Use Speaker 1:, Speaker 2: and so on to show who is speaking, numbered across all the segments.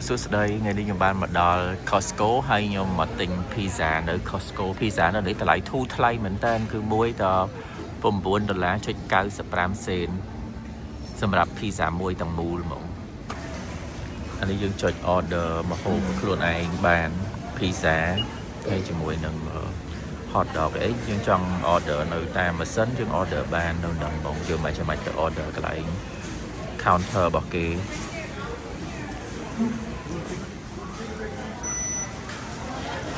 Speaker 1: suốt đây ngày đi nhầm ban mà đò Costco hay nhầm mà tình pizza nơi Costco pizza nó để ta lại thu thay mình tên cứ muối tờ bùm buồn đợt lá cho cao sập ram senสำหรับ pizza មួយទាំងមូលហ្មងអានេះយើងចុច order មកហូបខ្លួនឯងបាន pizza ហើយជាមួយនឹង hot dog អីយើងចង់ order នៅតាមម៉ាស៊ីនយើង order បាននៅនឹងហ្មងយើងមិនចាំបាច់ទៅ order កន្លែង counter របស់គេ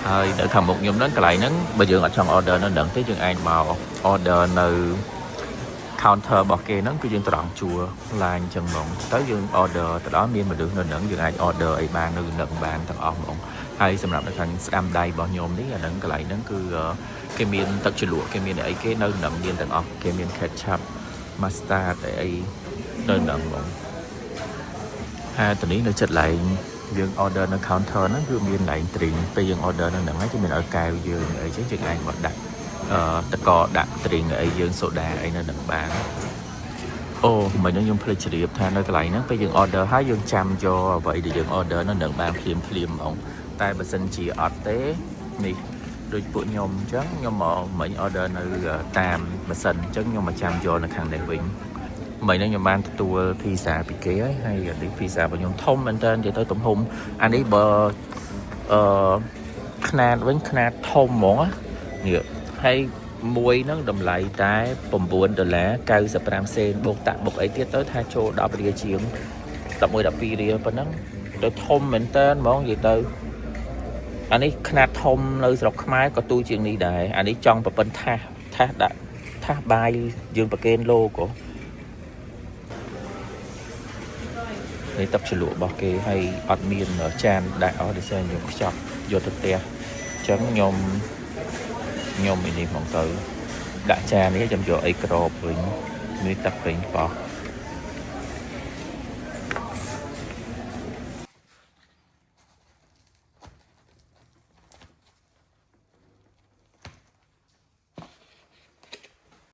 Speaker 1: ហើយនៅខាងមុខខ្ញុំហ្នឹងកន្លែងហ្នឹងបើយើងអត់ចង់ order នៅនឹងទេយើងអាចមក order នៅ counter របស់គេហ្នឹងគឺយើងត្រង់ជួរឡាញអញ្ចឹងហ្មងទៅយើង order ទៅដល់មានមនុស្សនៅហ្នឹងយើងអាច order អីបាននៅនឹងបានទាំងអស់ហ្មងហើយសម្រាប់នៅខាងស្ដាំដៃរបស់ខ្ញុំនេះអាហ្នឹងកន្លែងហ្នឹងគឺគេមានទឹកជ្រលក់គេមានអីគេនៅនឹងមានទាំងអស់គេមាន ketchup mustard អីនៅនឹងហ្មងហើយតនេះនៅចិត្តឡែងយើង order នៅ counter ហ្នឹងគឺមានឡែង drink ពេលយើង order នៅហ្នឹងហើយគេមានឲ្យកែវយើងអីចឹងយើងអាចមកដាក់តកដាក់ drink អីយើងសូដាអីនៅនឹងបានអូមិនខ្ញុំភ្លេចជ្រាបថានៅកន្លែងហ្នឹងពេលយើង order ហើយយើងចាំយកអ្វីដែលយើង order នៅនឹងបានភ្លាមហ្មងតែបើសិនជាអត់ទេនេះដូចពួកខ្ញុំអញ្ចឹងខ្ញុំមកមិញ order នៅតាមម៉ាស៊ីនអញ្ចឹងខ្ញុំមកចាំយកនៅខាងនេះវិញមិញហ្នឹងខ្ញុំបានទទួល pizza ពីគេហើយនេះ pizza របស់ខ្ញុំធំមែនតើនិយាយទៅទំហំអានេះបើຂະຫນាតវិញຂະຫນាតធំហ្មងនេះហើយមួយហ្នឹងតម្លៃតែ$9.95សេនបូកតាក់បូកអីទៀតទៅថាចូល10រៀលជាង11-12រៀលប៉ុណ្ណឹងទៅធំមែនតើហ្មងនិយាយទៅអានេះຂະຫນាតធំនៅស្រុកខ្មែរក៏ទូជាងនេះដែរអានេះចង់ប្រពន្ធថាសដាក់ថាសបាយយើងប្រគេនលោកនេះទឹកជ្រលក់របស់គេហើយអត់មានចានដាក់អស់ដូចជាខ្ញុំខ្ចប់យកទៅផ្ទះអញ្ចឹងខ្ញុំឯនេះមកទៅដាក់ចាននេះខ្ញុំយកអីក្របវិញមានទឹកពេញប៉ោះ